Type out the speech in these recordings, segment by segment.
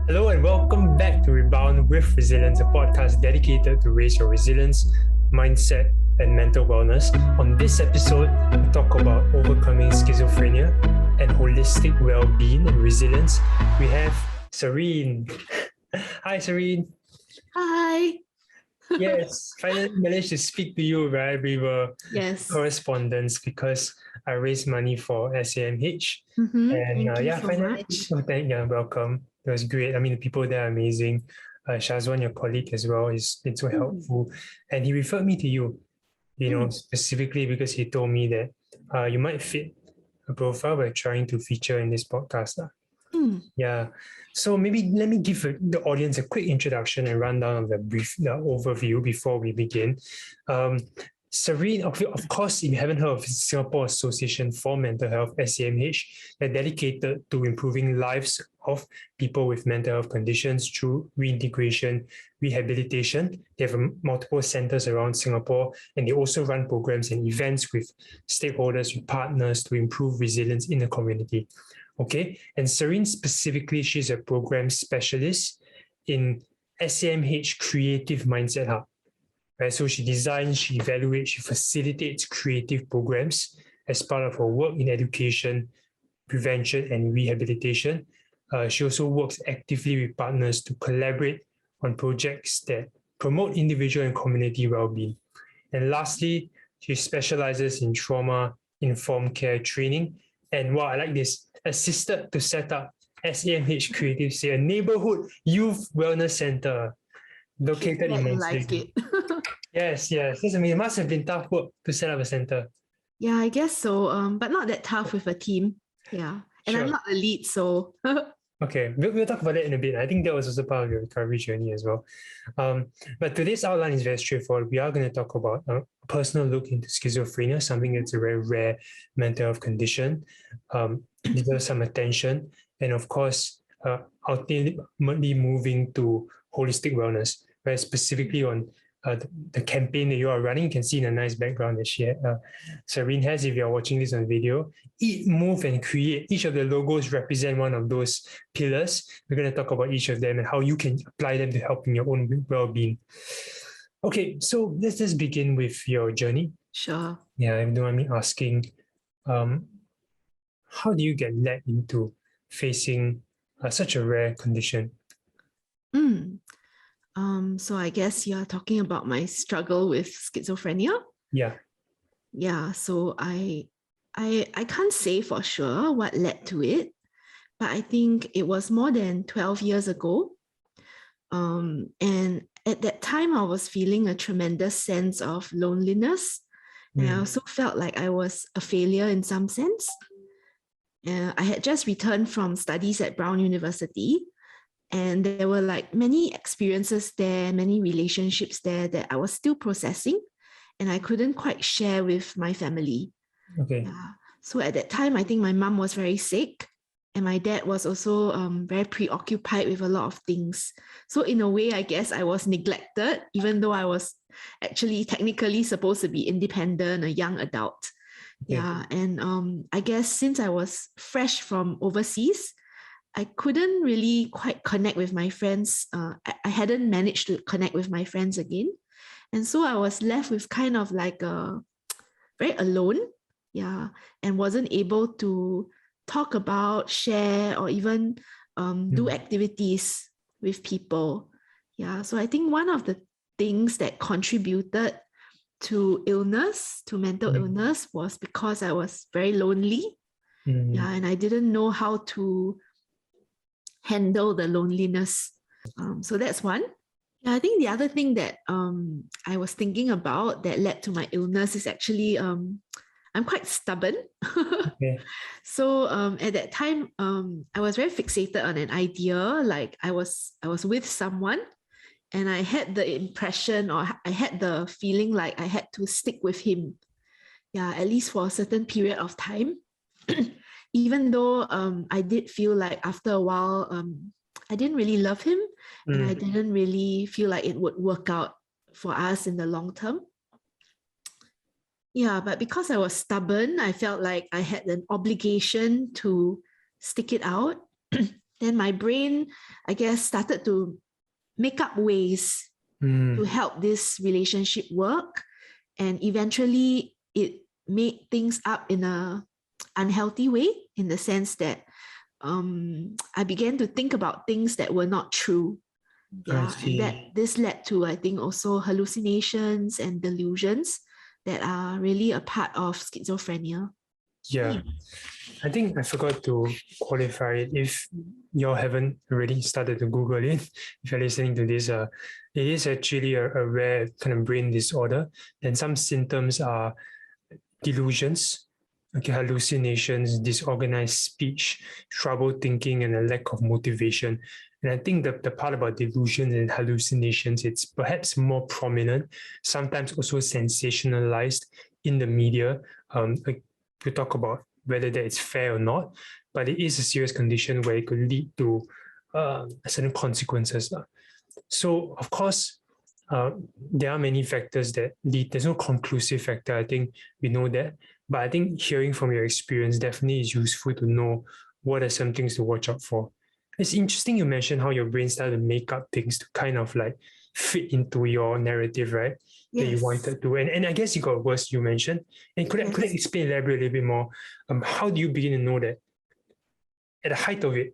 Hello and welcome back to Rebound with Resilience, a podcast dedicated to raise your resilience, mindset, and mental wellness. On this episode, we talk about overcoming schizophrenia and holistic well-being and resilience. We have Serene. Hi, Serene. Hi. Yes, finally managed to speak to you, right? We were correspondents because I raised money for SAMH. Thank you so much. Welcome. It was great. I mean, the people there are amazing. Shazwan, your colleague as well, has been so helpful. And he referred me to you, specifically because he told me that you might fit a profile we're trying to feature in this podcast. Yeah. So maybe let me give the audience a quick introduction and rundown of the overview before we begin. Serene, of course, if you haven't heard of Singapore Association for Mental Health, SAMH, they're dedicated to improving lives of people with mental health conditions through reintegration, rehabilitation. They have multiple centers around Singapore, and they also run programs and events with stakeholders, with partners to improve resilience in the community. Okay, and Serene specifically, she's a program specialist in SAMH Creative Mindset Hub. Right, so she designs, she evaluates, she facilitates creative programs as part of her work in education, prevention, and rehabilitation. She also works actively with partners to collaborate on projects that promote individual and community well-being. And lastly, she specializes in trauma-informed care training. And I like this, assisted to set up SAMH Creative SAY, a neighbourhood youth wellness center located in Marsiling. Like it. Yes. It must have been tough work to set up a center. Yeah, I guess so. But not that tough with a team. Yeah. And sure. I'm not the lead, so. Okay, we'll talk about that in a bit. I think that was also part of your recovery journey as well. But today's outline is very straightforward. We are going to talk about a personal look into schizophrenia, something that's a very rare mental health condition. Deserves some attention. And of course, ultimately moving to holistic wellness, right? Specifically on the campaign that you are running. You can see in a nice background that Serene has, if you're watching this on video. Eat, move, and create. Each of the logos represent one of those pillars. We're going to talk about each of them and how you can apply them to help in your own well-being. Okay, so let's just begin with your journey. Sure. Yeah, if you don't mind me asking, how do you get led into facing such a rare condition? So I guess you're talking about my struggle with schizophrenia. Yeah. So I can't say for sure what led to it, but I think it was more than 12 years ago. And at that time, I was feeling a tremendous sense of loneliness. And I also felt like I was a failure in some sense. I had just returned from studies at Brown University. And there were like many experiences there, many relationships there that I was still processing, and I couldn't quite share with my family. Okay. So at that time, I think my mom was very sick, and my dad was also very preoccupied with a lot of things. So in a way, I guess I was neglected, even though I was actually technically supposed to be independent, a young adult. Okay. Yeah, and I guess since I was fresh from overseas, I couldn't really quite connect with my friends. I hadn't managed to connect with my friends again. And so I was left with kind of like very alone, and wasn't able to talk about, share, or even do activities with people. Yeah, so I think one of the things that contributed to illness, to mental illness, was because I was very lonely. Yeah, and I didn't know how to handle the loneliness. So that's one. I think the other thing that I was thinking about that led to my illness is actually I'm quite stubborn. Okay. So at that time, I was very fixated on an idea. Like I was with someone, and I had the impression, or I had the feeling like I had to stick with him. Yeah, at least for a certain period of time. Even though I did feel like after a while, I didn't really love him, and I didn't really feel like it would work out for us in the long term. Yeah, but because I was stubborn, I felt like I had an obligation to stick it out. then my brain, I guess, started to make up ways to help this relationship work. And eventually it made things up in a unhealthy way, in the sense that I began to think about things that were not true. Yeah, and that this led to, I think, also hallucinations and delusions that are really a part of schizophrenia. Yeah. I think I forgot to qualify it. If you all haven't already started to Google it, if you're listening to this, it is actually a rare kind of brain disorder. And some symptoms are delusions, okay, hallucinations, disorganized speech, trouble thinking, and a lack of motivation. And I think the part about delusions and hallucinations, it's perhaps more prominent, sometimes also sensationalized in the media. Like we talk about whether that is fair or not, but it is a serious condition where it could lead to certain consequences. So, of course, there are many factors that lead. There's no conclusive factor. I think we know that. But I think hearing from your experience definitely is useful to know what are some things to watch out for. It's interesting you mentioned how your brain started to make up things to kind of like fit into your narrative, right? That you wanted to. And I guess you got worse, you mentioned. And could I explain, elaborate a little bit more? How do you begin to know that at the height of it,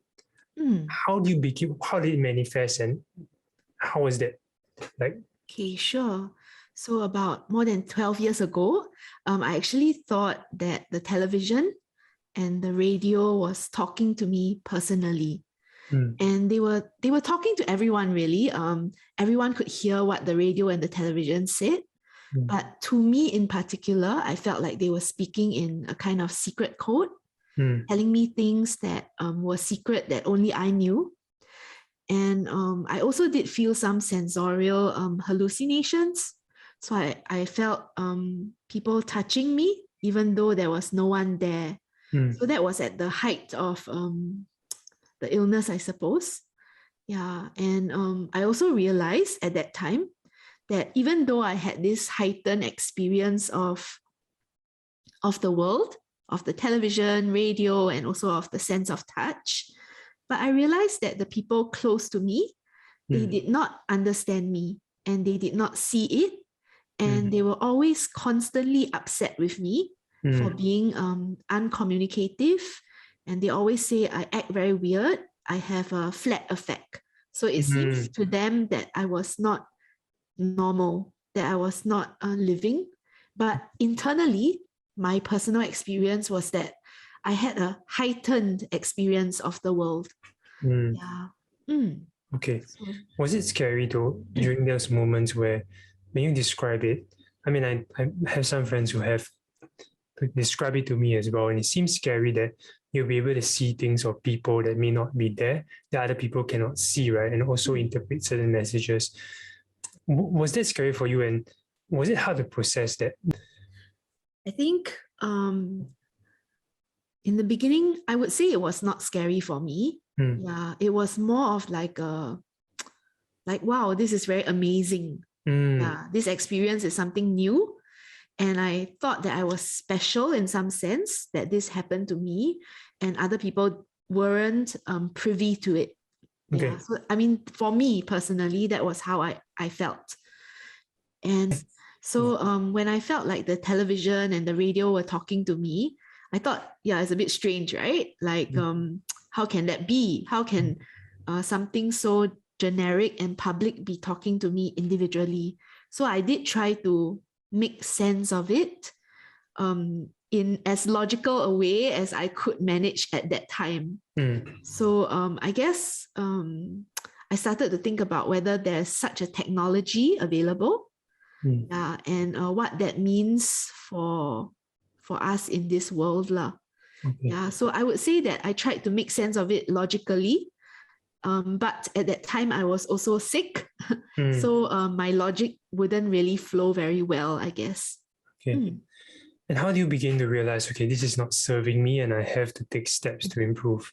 how did it manifest, and how was that? Like, okay, sure. So about more than 12 years ago, I actually thought that the television and the radio was talking to me personally. And they were talking to everyone, really. Everyone could hear what the radio and the television said. But to me in particular, I felt like they were speaking in a kind of secret code, telling me things that were secret that only I knew. And I also did feel some sensorial hallucinations. So I felt people touching me, even though there was no one there. So that was at the height of the illness, I suppose. Yeah. And I also realized at that time that even though I had this heightened experience of the world, of the television, radio, and also of the sense of touch, but I realized that the people close to me, they did not understand me, and they did not see it. And they were always constantly upset with me for being uncommunicative. And they always say I act very weird. I have a flat affect. So it seems to them that I was not normal, that I was not living. But internally, my personal experience was that I had a heightened experience of the world. Yeah. Okay. Was it scary though during those moments where, when you describe it, I mean, I have some friends who have described it to me as well, and it seems scary that you'll be able to see things or people that may not be there, that other people cannot see, right? And also interpret certain messages. Was that scary for you, and was it hard to process that? I think in the beginning, I would say it was not scary for me. Yeah, it was more of like wow, this is very amazing. Yeah, this experience is something new. And I thought that I was special in some sense, that this happened to me and other people weren't privy to it. Okay. Yeah. So, I mean, for me personally, that was how I felt. And so when I felt like the television and the radio were talking to me, I thought, yeah, it's a bit strange, right? Like, how can that be? How can something so generic and public be talking to me individually? So I did try to make sense of it in as logical a way as I could manage at that time. So I guess I started to think about whether there's such a technology available, and what that means for us in this world. Yeah, so I would say that I tried to make sense of it logically. But at that time, I was also sick. So my logic wouldn't really flow very well, I guess. Okay. And how do you begin to realize, okay, this is not serving me and I have to take steps to improve?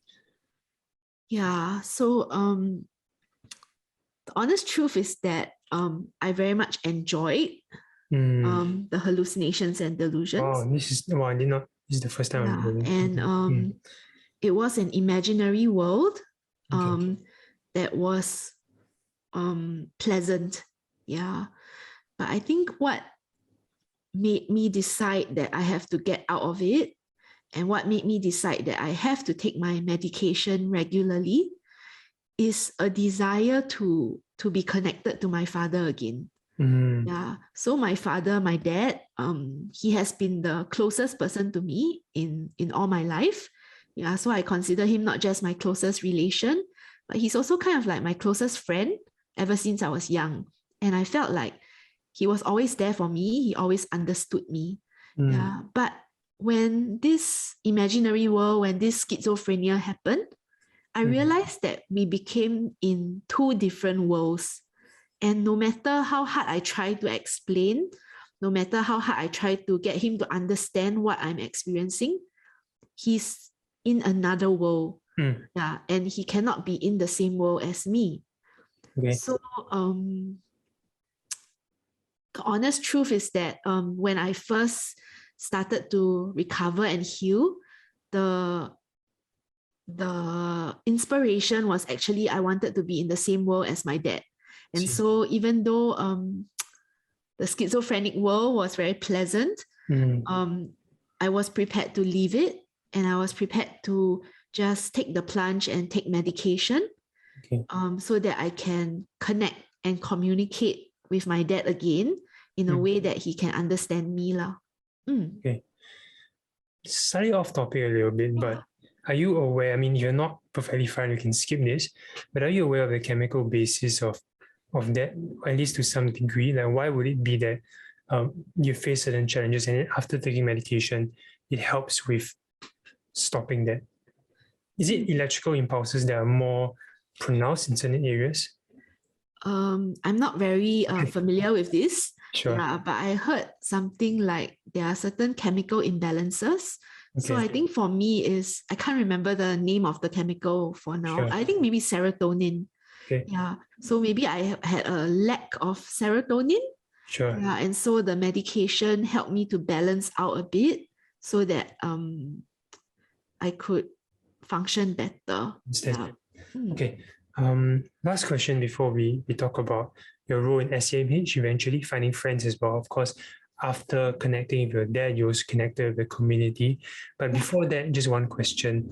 Yeah, so the honest truth is that I very much enjoyed the hallucinations and delusions. I did not, this is the first time I'm hearing. And it was an imaginary world that was pleasant. Yeah. But I think what made me decide that I have to get out of it, and what made me decide that I have to take my medication regularly, is a desire to be connected to my father again. Yeah. So my father, my dad, he has been the closest person to me in all my life. Yeah. So I consider him not just my closest relation, but he's also kind of like my closest friend ever since I was young. And I felt like he was always there for me. He always understood me. Yeah. But when this imaginary world, when this schizophrenia happened, I realized that we became in two different worlds. And no matter how hard I try to explain, no matter how hard I try to get him to understand what I'm experiencing, he's in another world. Yeah, and he cannot be in the same world as me. Okay. So the honest truth is that when I first started to recover and heal, the inspiration was actually I wanted to be in the same world as my dad. And so even though the schizophrenic world was very pleasant, I was prepared to leave it, and I was prepared to just take the plunge and take medication, so that I can connect and communicate with my dad again in a way that he can understand me. Okay. Slightly off topic a little bit, but are you aware, I mean, you're not perfectly fine, you can skip this, but are you aware of the chemical basis of that, at least to some degree? Like, why would it be that you face certain challenges and after taking medication, it helps with stopping that? Is it electrical impulses that are more pronounced in certain areas? I'm not very familiar with this. Sure. Yeah, but I heard something like there are certain chemical imbalances. So I think for me is, I can't remember the name of the chemical for now. Sure. I think maybe serotonin. Yeah. So maybe I had a lack of serotonin. Sure. Yeah. And so the medication helped me to balance out a bit so that I could function better. Yeah. Okay. Last question before we talk about your role in SAMH, eventually finding friends as well. Of course, after connecting with your dad, you also connected with the community. But before that, just one question.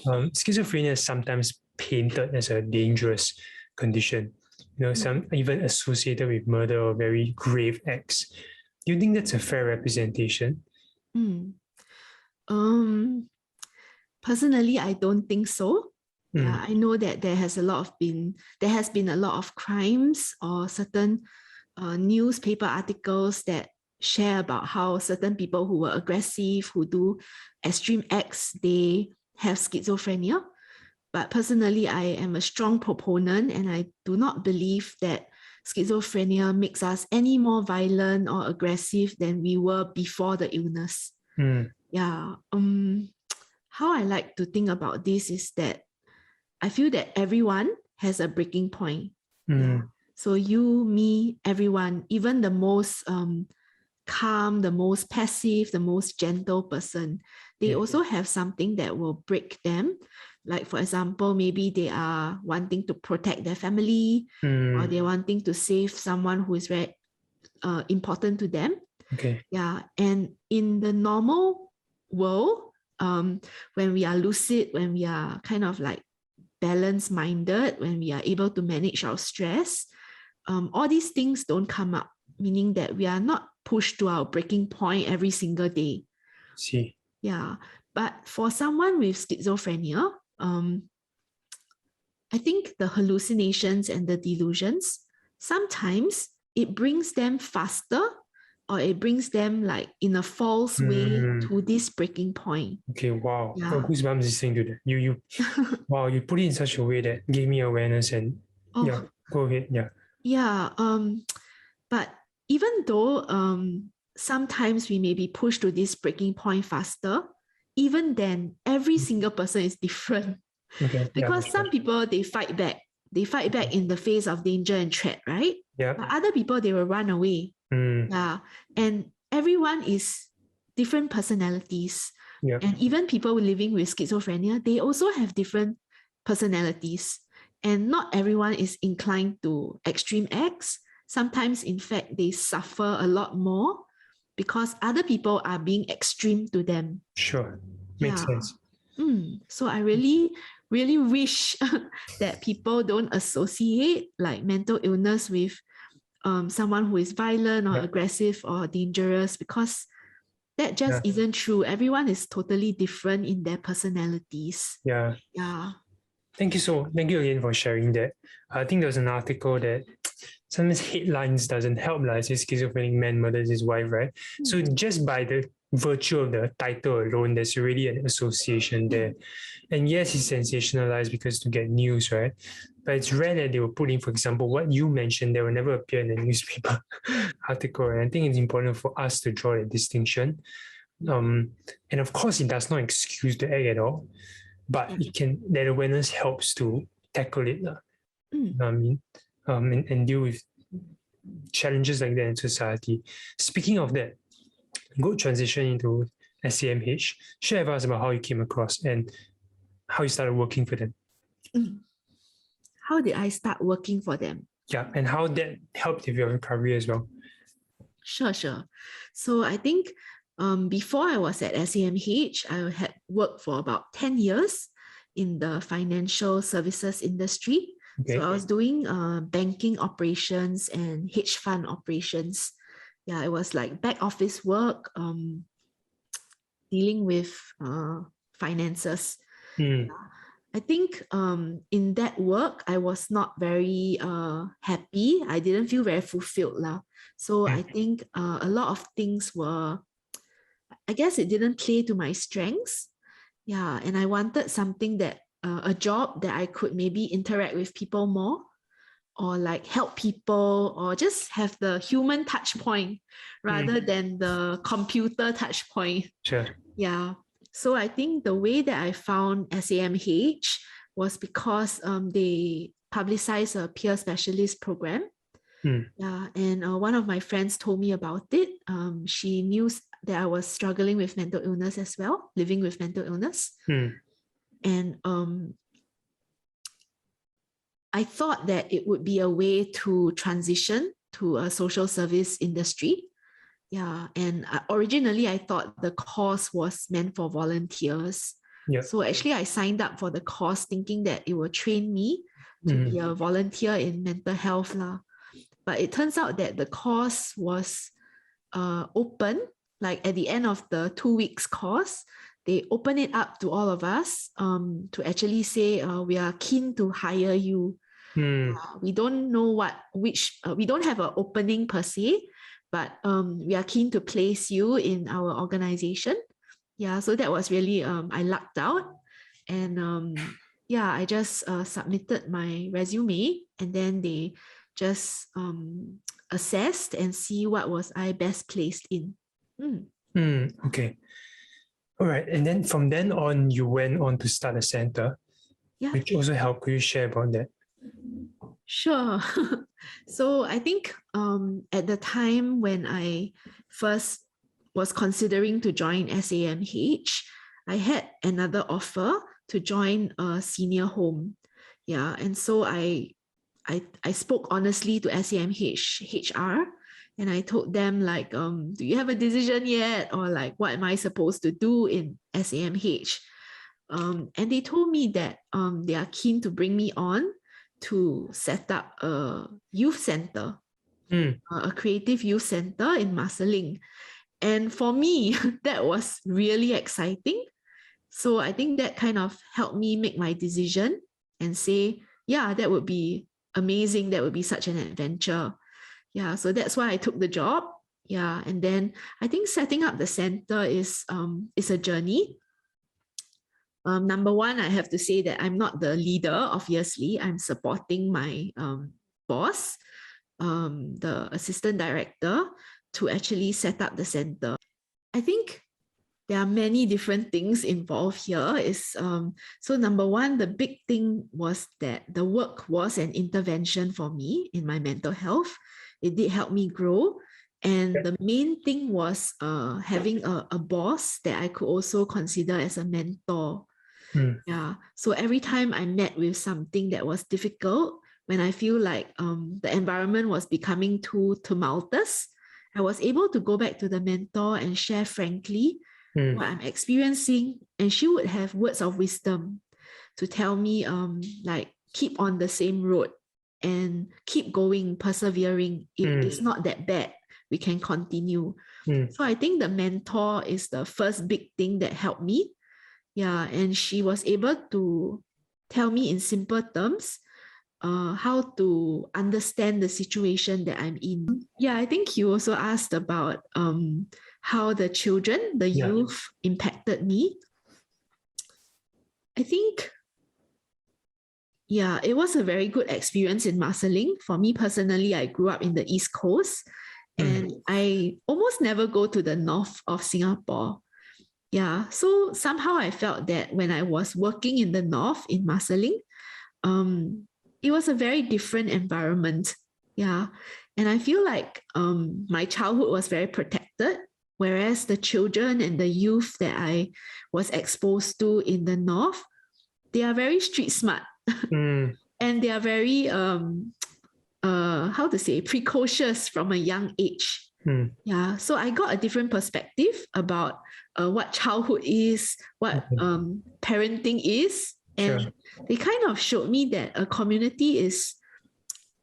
Schizophrenia is sometimes painted as a dangerous condition, some even associated with murder or very grave acts. Do you think that's a fair representation? Personally, I don't think so. Yeah, I know that there has been a lot of crimes or certain newspaper articles that share about how certain people who were aggressive, who do extreme acts, they have schizophrenia. But personally, I am a strong proponent, and I do not believe that schizophrenia makes us any more violent or aggressive than we were before the illness. Yeah. How I like to think about this is that I feel that everyone has a breaking point. Yeah. So you, me, everyone, even the most calm, the most passive, the most gentle person, they also have something that will break them. Like, for example, maybe they are wanting to protect their family, or they're wanting to save someone who is very important to them. Yeah. And in the normal world, when we are lucid, when we are kind of like balanced-minded, when we are able to manage our stress, all these things don't come up, meaning that we are not pushed to our breaking point every single day. See. Yeah. But for someone with schizophrenia, I think the hallucinations and the delusions, sometimes it brings them faster, or it brings them like in a false way to this breaking point. Okay, wow. Yeah. Goosebumps listening to that. You wow, you put it in such a way that gave me awareness, and yeah, go ahead. Yeah. Yeah. But even though sometimes we may be pushed to this breaking point faster, even then, every single person is different. Because some people, they fight back. They fight back in the face of danger and threat, right? Yeah. But other people, they will run away. Yeah. And everyone is different personalities. And even people living with schizophrenia, they also have different personalities, and not everyone is inclined to extreme acts. Sometimes, in fact, they suffer a lot more because other people are being extreme to them. Sure. Makes sense. So I really, really wish that people don't associate like mental illness with someone who is violent or aggressive or dangerous, because that just isn't true. Everyone is totally different in their personalities. Yeah. Thank you again for sharing that. I think there was an article that sometimes headlines doesn't help. Like, say schizophrenic man murders his wife, right? So just by the virtue of the title alone, there's already an association there. And yes, it's sensationalized because to get news, right? But it's rare that they will put in, for example, what you mentioned, they will never appear in the newspaper article. And I think it's important for us to draw a distinction. And of course, it does not excuse the act at all, but it can, that awareness helps to tackle it. You know what I mean? And deal with challenges like that in society. Speaking of that, good transition into SAMH. Share with us about how you came across and how you started working for them. How did I start working for them? Yeah, and how that helped with your recovery as well. Sure. So I think before I was at SAMH, I had worked for about 10 years in the financial services industry. Okay. So I was doing banking operations and hedge fund operations. Yeah, it was like back office work, dealing with finances. Yeah. I think in that work, I was not very happy. I didn't feel very fulfilled. So I think a lot of things were, I guess it didn't play to my strengths. Yeah, and I wanted something that, a job that I could maybe interact with people more, or like help people, or just have the human touch point rather than the computer touch point. Sure. Yeah. So I think the way that I found SAMH was because they publicized a peer specialist program. Yeah, and one of my friends told me about it. She knew that I was struggling with mental illness as well, living with mental illness. And I thought that it would be a way to transition to a social service industry. Yeah, and originally I thought the course was meant for volunteers. Yep. So actually I signed up for the course thinking that it will train me to be a volunteer in mental health. But it turns out that the course was open, like at the end of the 2 weeks course, they open it up to all of us to actually say, we are keen to hire you. We don't know we don't have an opening per se, but we are keen to place you in our organization. Yeah, so that was really, I lucked out. And yeah, I just submitted my resume, and then they just assessed and see what was I best placed in. Okay. All right. And then from then on, you went on to start a center, which also helped. Could you share about that? Sure. So I think at the time when I first was considering to join SAMH, I had another offer to join a senior home. Yeah. And so I spoke honestly to SAMH HR, and I told them like, do you have a decision yet? Or like, what am I supposed to do in SAMH? And they told me that they are keen to bring me on to set up a youth center, a creative youth center in Marsiling. And for me, that was really exciting. So I think that kind of helped me make my decision and say, yeah, that would be amazing. That would be such an adventure. Yeah, so that's why I took the job. Yeah, and then I think setting up the center is a journey. Number one, I have to say that I'm not the leader, obviously. I'm supporting my boss, the assistant director, to actually set up the center. I think there are many different things involved here. So number one, the big thing was that the work was an intervention for me in my mental health. It did help me grow. And the main thing was having a boss that I could also consider as a mentor. Yeah. So every time I met with something that was difficult, when I feel like the environment was becoming too tumultuous, I was able to go back to the mentor and share frankly what I'm experiencing, and she would have words of wisdom to tell me like keep on the same road and keep going, persevering. It's not that bad. We can continue. So I think the mentor is the first big thing that helped me. Yeah, and she was able to tell me in simple terms how to understand the situation that I'm in. Yeah, I think you also asked about how the children, the youth impacted me. I think, yeah, it was a very good experience in Marsiling. For me personally, I grew up in the East Coast and I almost never go to the north of Singapore. Yeah, so somehow I felt that when I was working in the north in Marsiling, it was a very different environment. Yeah, and I feel like my childhood was very protected, whereas the children and the youth that I was exposed to in the north, they are very street smart and they are very how to say, precocious from a young age. Yeah, so I got a different perspective about what childhood is, what parenting is, and they kind of showed me that a community is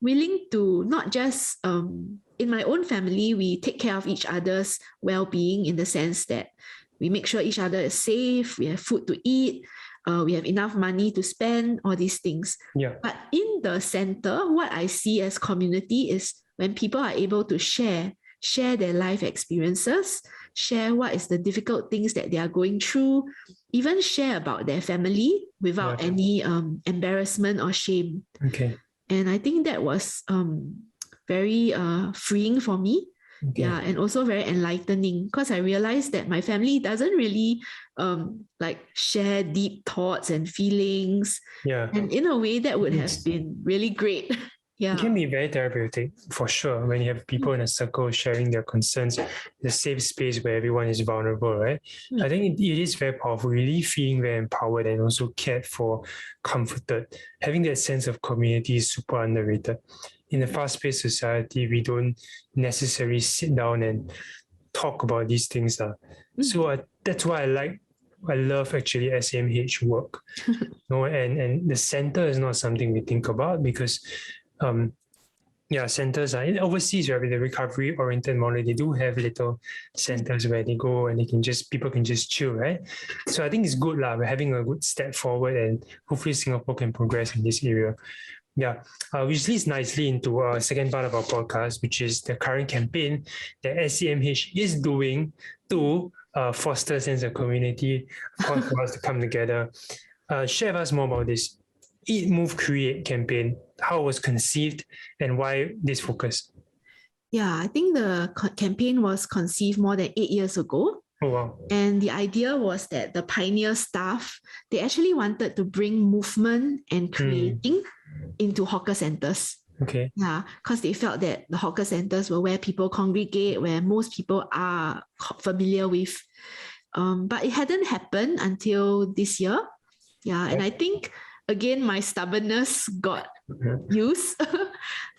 willing to not just in my own family, we take care of each other's well-being in the sense that we make sure each other is safe, we have food to eat, we have enough money to spend, all these things. But in the center, what I see as community is when people are able to share their life experiences, share what is the difficult things that they are going through, even share about their family without any embarrassment or shame. And I think that was very freeing for me. Yeah, and also very enlightening because I realized that my family doesn't really like share deep thoughts and feelings. And in a way that would have been really great. It can be very therapeutic for sure when you have people in a circle sharing their concerns, the safe space where everyone is vulnerable, right? I think it is very powerful, really feeling very empowered and also cared for, comforted. Having that sense of community is super underrated. In a fast-paced society, we don't necessarily sit down and talk about these things. So that's why I love actually SAMH work. And the center is not something we think about because centers are overseas, right? With the recovery-oriented model, they do have little centers where they go and people can just chill, right? So I think it's good we're having a good step forward, and hopefully Singapore can progress in this area. Which leads nicely into our second part of our podcast, which is the current campaign that SAMH is doing to foster a sense of community, for us to come together. Share with us more about this Eat, Move, Create campaign, how it was conceived, and why this focus. Yeah, I think the campaign was conceived more than 8 years ago. Oh, wow. And the idea was that the pioneer staff, they actually wanted to bring movement and creating into hawker centers. Yeah, because they felt that the hawker centers were where people congregate, where most people are familiar with. But it hadn't happened until this year. Yeah, and I think again, my stubbornness got use.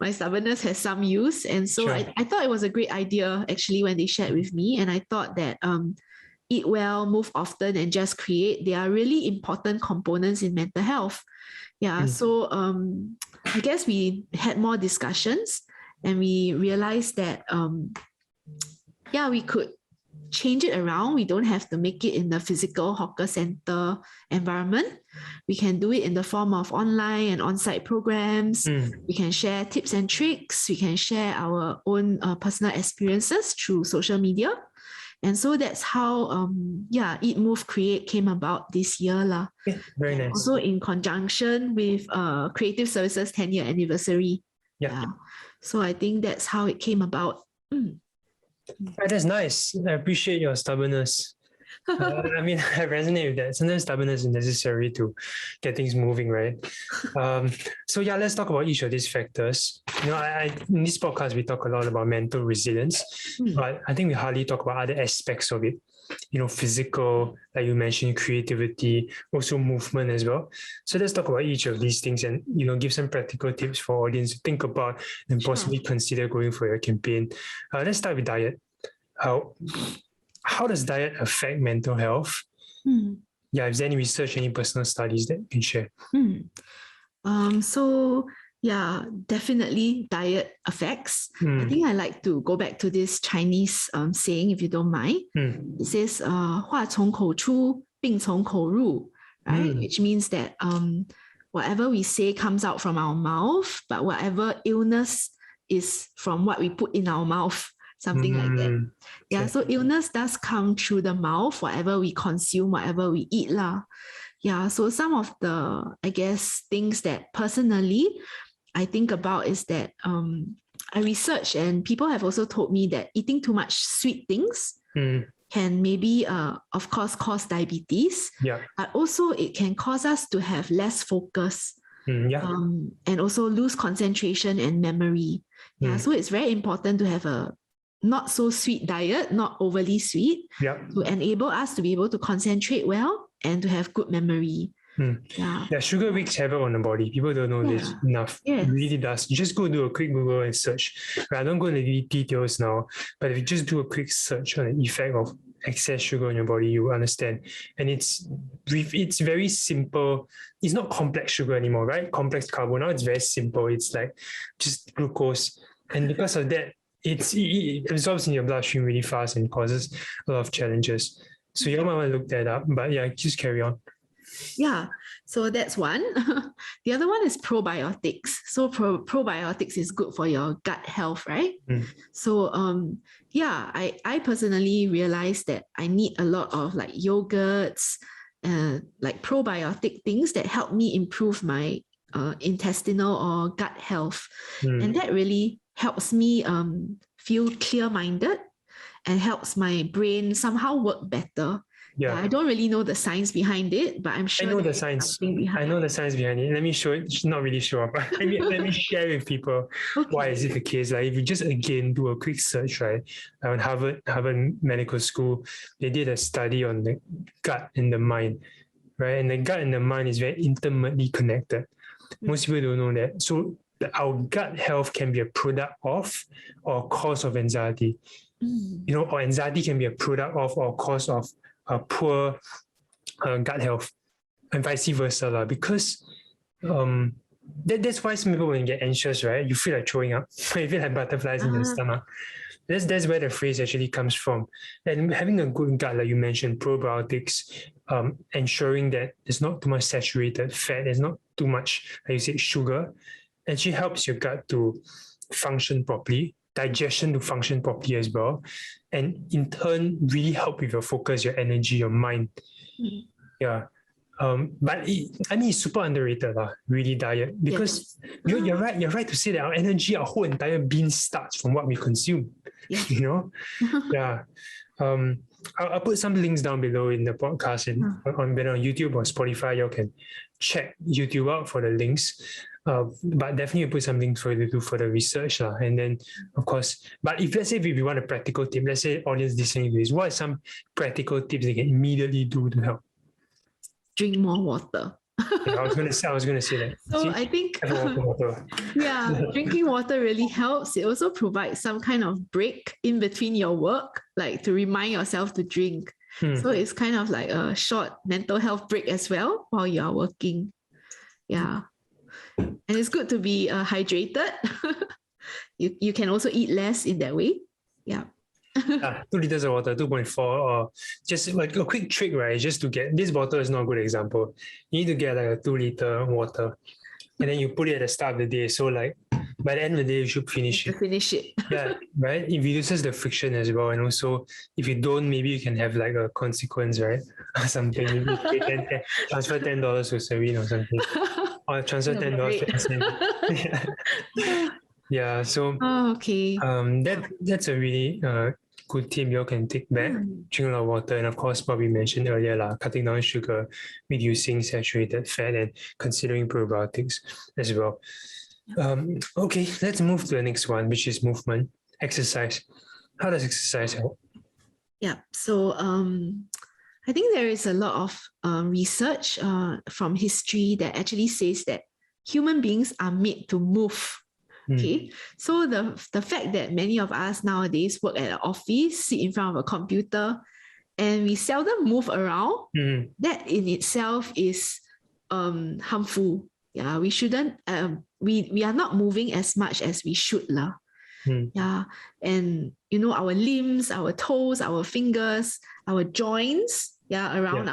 My stubbornness has some use. And so I thought it was a great idea actually when they shared with me. And I thought that eat well, move often, and just create, they are really important components in mental health. Yeah. So I guess we had more discussions and we realized that we could change it around. We don't have to make it in the physical hawker center environment. We can do it in the form of online and on-site programs. We can share tips and tricks. We can share our own personal experiences through social media. And so that's how Eat, Move, Create came about this year. Very nice. Also in conjunction with Creative Services 10-year anniversary. So I think that's how it came about. That's nice. I appreciate your stubbornness. I mean, I resonate with that. Sometimes stubbornness is necessary to get things moving, right? So yeah, let's talk about each of these factors. In this podcast, we talk a lot about mental resilience, but I think we hardly talk about other aspects of it. Physical, like you mentioned, creativity, also movement as well. So let's talk about each of these things and, give some practical tips for audience to think about and possibly consider going for your campaign. Let's start with diet. How does diet affect mental health? Yeah, is there any research, any personal studies that you can share? So yeah, definitely diet affects. I think I like to go back to this Chinese saying, if you don't mind. It says 话从口出，病从口入, right? Which means that whatever we say comes out from our mouth, but whatever illness is from what we put in our mouth. Something like that. Yeah, so illness does come through the mouth, whatever we consume, whatever we eat lah. Yeah, so some of the, I guess, things that personally I think about is that I research, and people have also told me that eating too much sweet things can maybe, of course, cause diabetes, but also it can cause us to have less focus and also lose concentration and memory. Yeah, so it's very important to have a not so sweet diet, not overly sweet, to enable us to be able to concentrate well and to have good memory. Yeah, sugar wreaks havoc on the body. People don't know this enough. It really does. You just go do a quick Google and search. I don't go into the details now, but if you just do a quick search on the effect of excess sugar in your body, you understand. And it's very simple. It's not complex sugar anymore, right? Complex carbo. Now it's very simple. It's like just glucose. And because of that, it absorbs in your bloodstream really fast and causes a lot of challenges. So you might want to look that up, but yeah, just carry on. Yeah, so that's one. The other one is probiotics. So probiotics is good for your gut health, right? So I personally realized that I need a lot of like yogurts, like probiotic things that help me improve my intestinal or gut health. And that really helps me feel clear-minded and helps my brain somehow work better. I don't really know the science behind it, but I'm sure I know the science. I know the science behind it. Let me show it. Not really sure, but let me share with people why is it the case. Like if you just again do a quick search, right? On Harvard Medical School, they did a study on the gut and the mind, right? And the gut and the mind is very intimately connected. Most people don't know that. So our gut health can be a product of or cause of anxiety. Or anxiety can be a product of or cause of poor gut health, and vice versa, because that's why some people, when you get anxious, right, you feel like throwing up, you feel like butterflies in your stomach. That's where the phrase actually comes from. And having a good gut, like you mentioned, probiotics, ensuring that there's not too much saturated fat, there's not too much, like you said, sugar, actually helps your gut to function properly, digestion to function properly as well, and in turn really help with your focus, your energy, your mind. But it's super underrated, really, diet, because you're right to say that our energy, our whole entire being starts from what we consume. I'll put some links down below in the podcast and on YouTube or Spotify. You can check YouTube out for the links. But definitely put something for you to do for the research. And then, of course, but if let's say we want a practical tip, let's say audience listening to this, what are some practical tips they can immediately do to help? Drink more water. I was going to say that. So I think, drinking water really helps. It also provides some kind of break in between your work, like to remind yourself to drink. So it's kind of like a short mental health break as well while you are working. Yeah. And it's good to be hydrated. You can also eat less in that way. 2 liters of water, 2.4, or just like a quick trick, right? Just to get, this bottle is not a good example. You need to get like a 2-liter water, and then you put it at the start of the day. So like by the end of the day, you should finish it. Yeah, right? It reduces the friction as well. And also, if you don't, maybe you can have like a consequence, right? Something. Maybe transfer $10 to Serene or something. Or transfer $10 to SM. Yeah, so okay. that's a really good tip you all can take back. Drink a lot of water, and of course, what we mentioned earlier, cutting down sugar, reducing saturated fat, and considering probiotics as well. Okay, let's move to the next one, which is movement, exercise. How does exercise help? Yeah, so I think there is a lot of research from history that actually says that human beings are made to move. Okay, so the fact that many of us nowadays work at an office, sit in front of a computer, and we seldom move around, that in itself is harmful. Yeah, we shouldn't. We are not moving as much as we should lah. Yeah, and our limbs, our toes, our fingers, our joints, around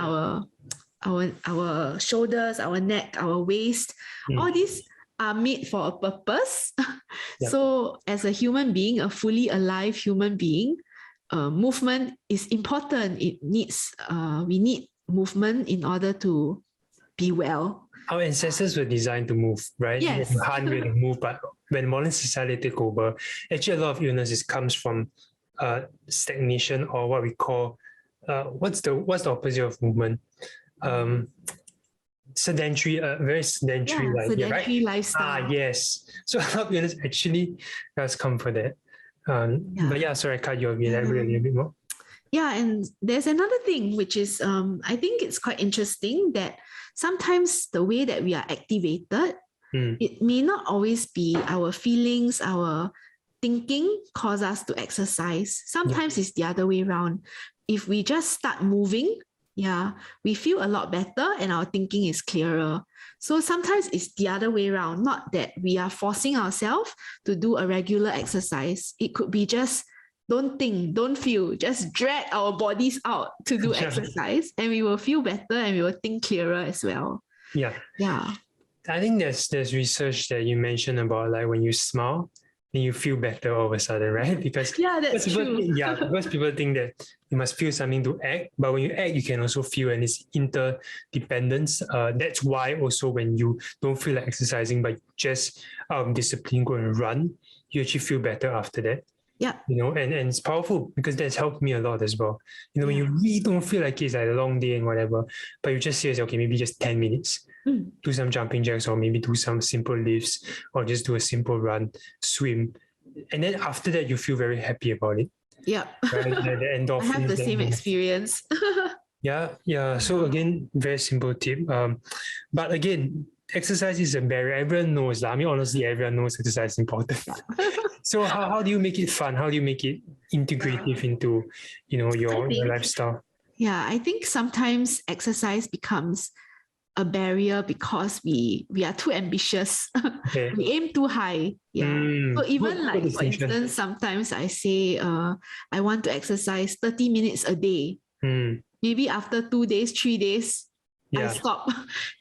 our shoulders, our neck, our waist, all these are made for a purpose. So as a human being, a fully alive human being, movement is important. We need movement in order to be well. Our ancestors were designed to move, right? Yes. You can't really move, but when modern society take over, actually a lot of illnesses comes from stagnation, or what we call what's the opposite of movement? Sedentary, very sedentary life, sedentary lifestyle. Yes. So a lot of illness actually does come for that. But sorry, I cut you off. Elaborate a little bit more. Yeah, and there's another thing which is I think it's quite interesting that sometimes the way that we are activated, it may not always be our feelings, our thinking cause us to exercise. Sometimes it's the other way around. If we just start moving, we feel a lot better and our thinking is clearer. So sometimes it's the other way around, not that we are forcing ourselves to do a regular exercise. It could be just don't think, don't feel, just drag our bodies out to do exercise, and we will feel better and we will think clearer as well. Yeah. I think there's research that you mentioned about like when you smile, then you feel better all of a sudden, right? Because that's true. Because people think that you must feel something to act, but when you act, you can also feel, and it's interdependence. That's why also when you don't feel like exercising, but just discipline, go and run, you actually feel better after that. Yeah. And it's powerful because that's helped me a lot as well. When you really don't feel like it's like a long day and whatever, but you just say, okay, maybe just 10 minutes, do some jumping jacks, or maybe do some simple lifts, or just do a simple run, swim. And then after that, you feel very happy about it. Yeah. Right? The endorphins. I have the same experience. Yeah. So again, very simple tip. But again, exercise is a barrier. Everyone knows. I mean, honestly, everyone knows exercise is important. So how do you make it fun? How do you make it integrative into, your lifestyle? Yeah, I think sometimes exercise becomes a barrier because we are too ambitious. Okay. We aim too high. Yeah. So even for instance, sometimes I say I want to exercise 30 minutes a day. Maybe after 2 days, 3 days, I stop.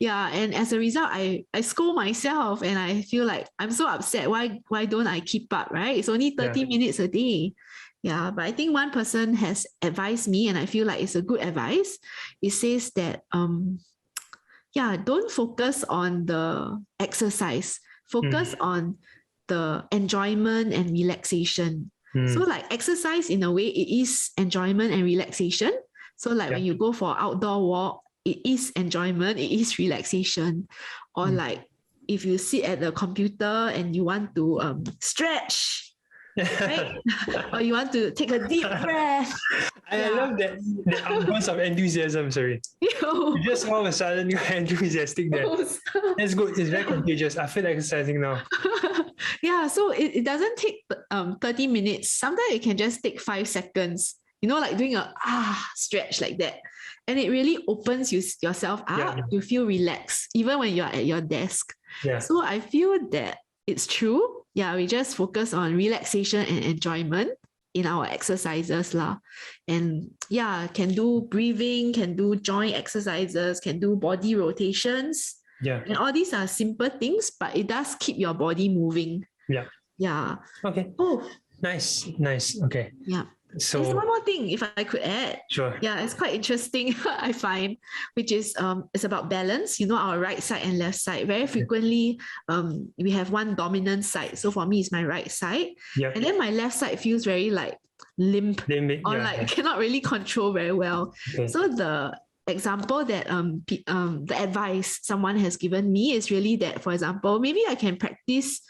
And as a result, I scold myself and I feel like I'm so upset. Why don't I keep up, right? It's only 30 minutes a day. Yeah, but I think one person has advised me, and I feel like it's a good advice. It says that, don't focus on the exercise. Focus on the enjoyment and relaxation. So like exercise, in a way, it is enjoyment and relaxation. So like when you go for outdoor walk, it is enjoyment, it is relaxation. Or like if you sit at the computer and you want to stretch, right? Or you want to take a deep breath. I love that outburst of enthusiasm, sorry. You just all of a sudden you're enthusiastic there. That's good. It's very contagious. I feel like exercising now. So it doesn't take 30 minutes. Sometimes it can just take 5 seconds. Like doing a stretch like that. And it really opens yourself up. You feel relaxed, even when you're at your desk. So I feel that it's true. We just focus on relaxation and enjoyment in our exercises lah. And can do breathing, can do joint exercises, can do body rotations. And all these are simple things, but it does keep your body moving. Okay. Oh, nice. Okay. So there's one more thing, if I could add. Sure. It's quite interesting, I find, which is it's about balance. Our right side and left side. Very frequently, we have one dominant side. So for me, it's my right side. And then my left side feels very like limp Limit, or yeah, like yeah. cannot really control very well. Okay. So the example that the advice someone has given me is really that, for example, maybe I can practice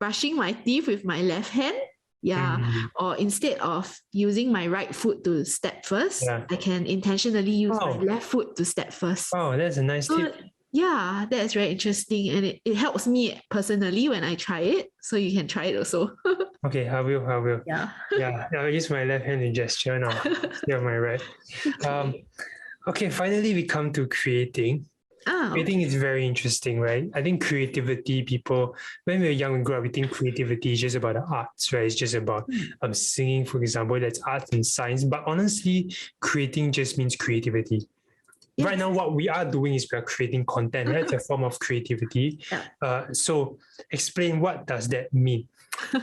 brushing my teeth with my left hand. Yeah. Or instead of using my right foot to step first, Yeah. I can intentionally use my Oh. left foot to step first. Oh, that's a nice So tip. yeah, that is very interesting. And it helps me personally when I try it. So you can try it also. Okay, I will. Yeah. Yeah, I'll use my left hand in gesture now instead of my right. Okay, finally we come to creating. Creating is very interesting, right? I think creativity, people, when we were young and grew up, we think creativity is just about the arts, right? It's just about singing, for example, that's arts and science. But honestly, creating just means creativity. Yes. Right now, what we are doing is we are creating content, right? It's a form of creativity. Yeah. So explain, what does that mean?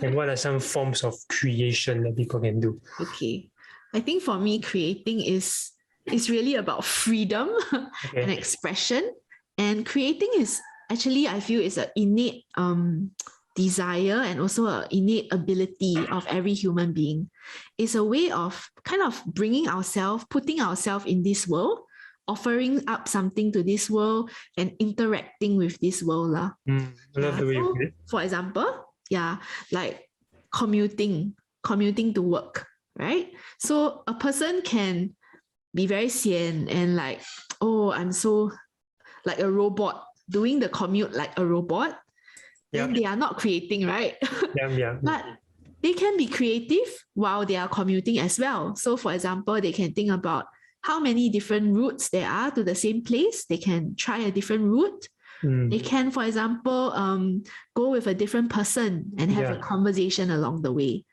And what are some forms of creation that people can do? Okay. I think for me, creating is really about freedom and expression. And creating is actually, I feel, is an innate desire and also an innate ability of every human being. It's a way of kind of bringing ourselves, putting ourselves in this world, offering up something to this world and interacting with this world. I love the way you put it. For example, like commuting to work, right? So a person can be very sian and like, oh, I'm so like a robot doing the commute like a robot. Then they are not creating, right? But they can be creative while they are commuting as well. So for example, they can think about how many different routes there are to the same place. They can try a different route. They can, for example, go with a different person and have a conversation along the way.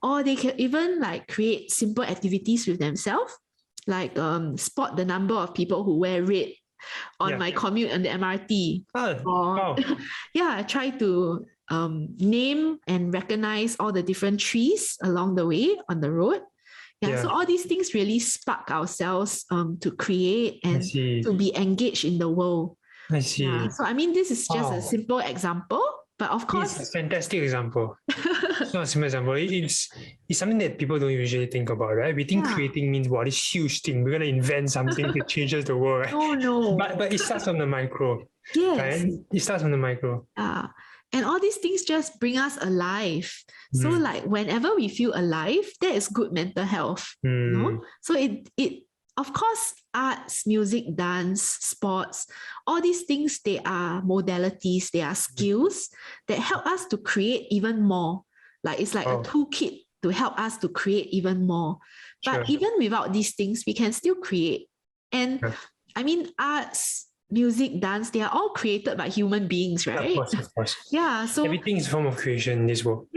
Or they can even like create simple activities with themselves, like spot the number of people who wear red on my commute on the MRT. Try to name and recognize all the different trees along the way on the road. So all these things really spark ourselves to create and to be engaged in the world. I see. So I mean, this is just a simple example, but of course, it's a fantastic example. It's not a simple example. It's something that people don't usually think about, right? We think creating means, wow, this huge thing. We're gonna invent something that changes the world. Right? No. But it starts from the micro. Yes. Right? It starts from the micro. And all these things just bring us alive. So like whenever we feel alive, that is good mental health. You know? So it of course, arts, music, dance, sports, all these things, they are modalities, they are skills that help us to create even more. Like it's like a toolkit to help us to create even more. But even without these things, we can still create. And I mean, arts, music, dance, they are all created by human beings, right? Of course. So everything is a form of creation in this world.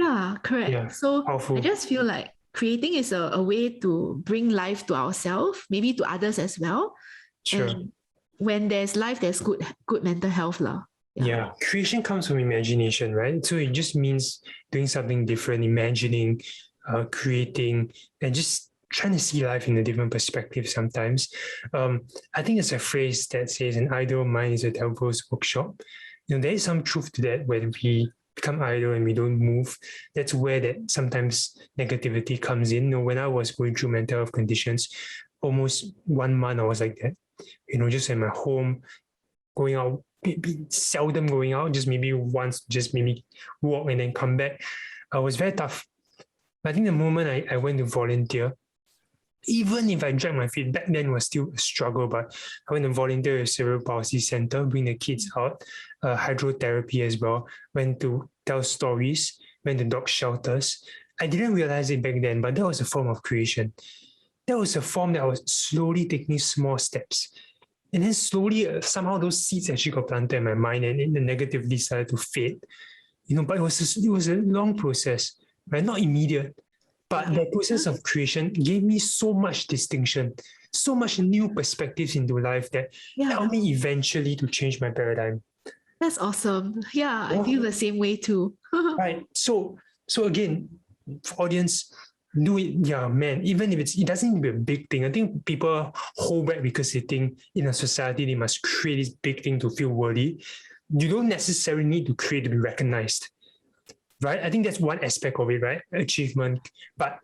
Correct. So powerful. I just feel like creating is a way to bring life to ourselves, maybe to others as well. And when there's life, there's good mental health. Creation comes from imagination, right? So it just means doing something different, imagining, creating, and just trying to see life in a different perspective sometimes. I think it's a phrase that says an idle mind is a devil's workshop. There is some truth to that. When we become idle and we don't move, that's where that sometimes negativity comes in. When I was going through mental health conditions, almost 1 month I was like that, just in my home, going out, seldom going out, just maybe once, just maybe walk and then come back. It was very tough. But I think the moment I went to volunteer, even if I dragged my feet, back then was still a struggle, but I went to volunteer at Cerebral Palsy Center, bring the kids out, hydrotherapy as well, went to tell stories, went to dog shelters. I didn't realize it back then, but that was a form of creation. That was a form that I was slowly taking small steps. And then slowly, somehow those seeds actually got planted in my mind and the negativity started to fade. But it was a long process, right? Not immediate. But the process of creation gave me so much distinction, so much new perspectives into life that helped me eventually to change my paradigm. That's awesome. I feel the same way too. Right. So again, for audience, do it. Even if it doesn't need to be a big thing. I think people hold back because they think in a society they must create this big thing to feel worthy. You don't necessarily need to create to be recognized. Right? I think that's one aspect of it, right? Achievement. But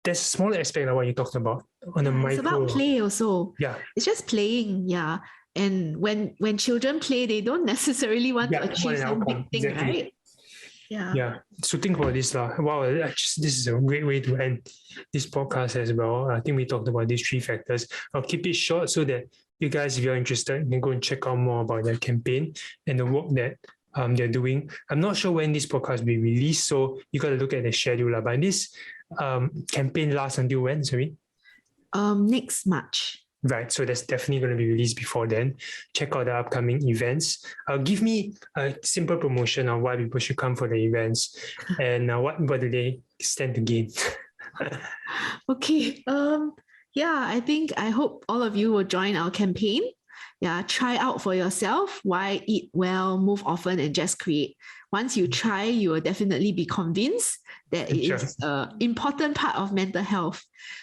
there's a small aspect of what you talked about on the micro. It's about play also. Yeah. It's just playing, yeah. And when children play, they don't necessarily want to achieve some big thing, right? Yeah. So think about this. Wow, this is a great way to end this podcast as well. I think we talked about these 3 factors. I'll keep it short so that you guys, if you're interested, you can go and check out more about their campaign and the work that they're doing. I'm not sure when this podcast will be released, so you got to look at the schedule. But this campaign lasts until when, sorry? Next March. Right, so that's definitely going to be released before then. Check out the upcoming events. Give me a simple promotion on why people should come for the events and what do they stand to gain. Okay. I hope all of you will join our campaign. Yeah, try out for yourself why eat well, move often, and just create. Once you try, you will definitely be convinced that it is an important part of mental health.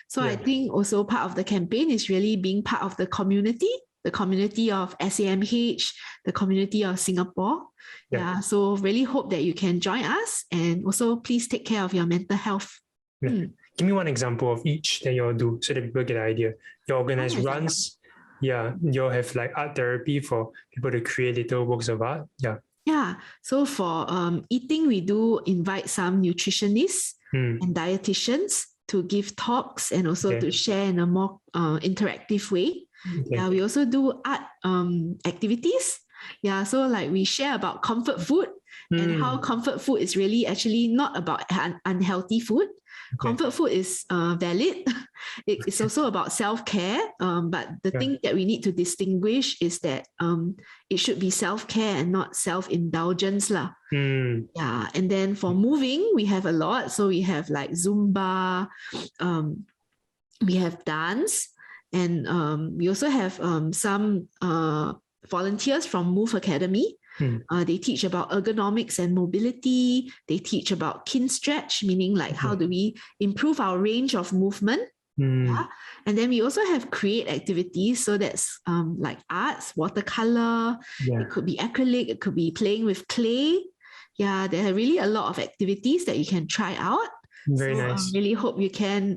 So I think also part of the campaign is really being part of the community of SAMH, the community of Singapore. Yeah, so really hope that you can join us, and also please take care of your mental health. Give me one example of each that you all do so that people get an idea. You organize runs. Yeah, you'll have like art therapy for people to create little works of art. Yeah. So for eating, we do invite some nutritionists and dietitians to give talks and also to share in a more interactive way. Yeah, we also do art activities. Yeah, so like we share about comfort food and how comfort food is really actually not about unhealthy food. Comfort food is valid. It's also about self-care. But the thing that we need to distinguish is that it should be self-care and not self-indulgence. Yeah. And then for moving, we have a lot. So we have like Zumba, we have dance, and we also have some volunteers from Move Academy. They teach about ergonomics and mobility. They teach about kin stretch, meaning like how do we improve our range of movement. Yeah? And then we also have create activities. So that's like arts, watercolor. It could be acrylic. It could be playing with clay. Yeah, there are really a lot of activities that you can try out. Very nice. I really hope you can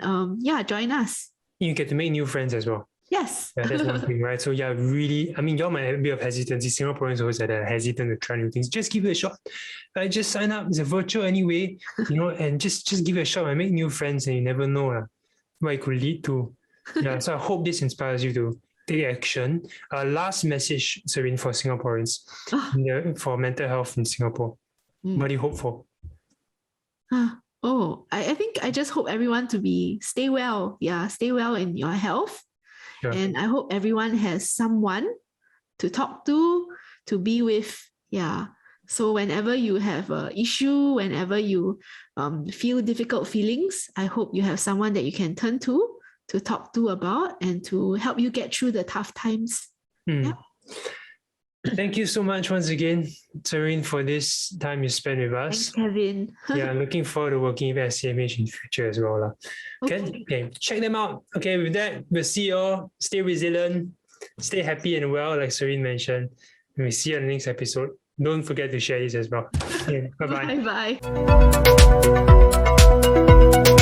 join us. You get to make new friends as well. Yes. Yeah, that's one thing, right? So really, I mean, y'all might have a bit of hesitancy. Singaporeans always are hesitant to try new things. Just give it a shot. Just sign up. It's a virtual anyway, and just give it a shot and make new friends, and you never know what it could lead to. Yeah, so I hope this inspires you to take action. Last message, Serene, for Singaporeans for mental health in Singapore. What do you hope for? I think I just hope everyone to stay well. Yeah, stay well in your health. Sure. And I hope everyone has someone to talk to be with. Yeah. So whenever you have an issue, whenever you feel difficult feelings, I hope you have someone that you can turn to talk to about and to help you get through the tough times. Yeah. Thank you so much once again, Serene, for this time you spent with us. Thanks, Kevin. Yeah, I'm looking forward to working with SAMH in the future as well. Okay, check them out. Okay, with that, we'll see you all. Stay resilient, stay happy and well, like Serene mentioned. And we'll see you on the next episode. Don't forget to share this as well. Okay, bye-bye. Bye-bye.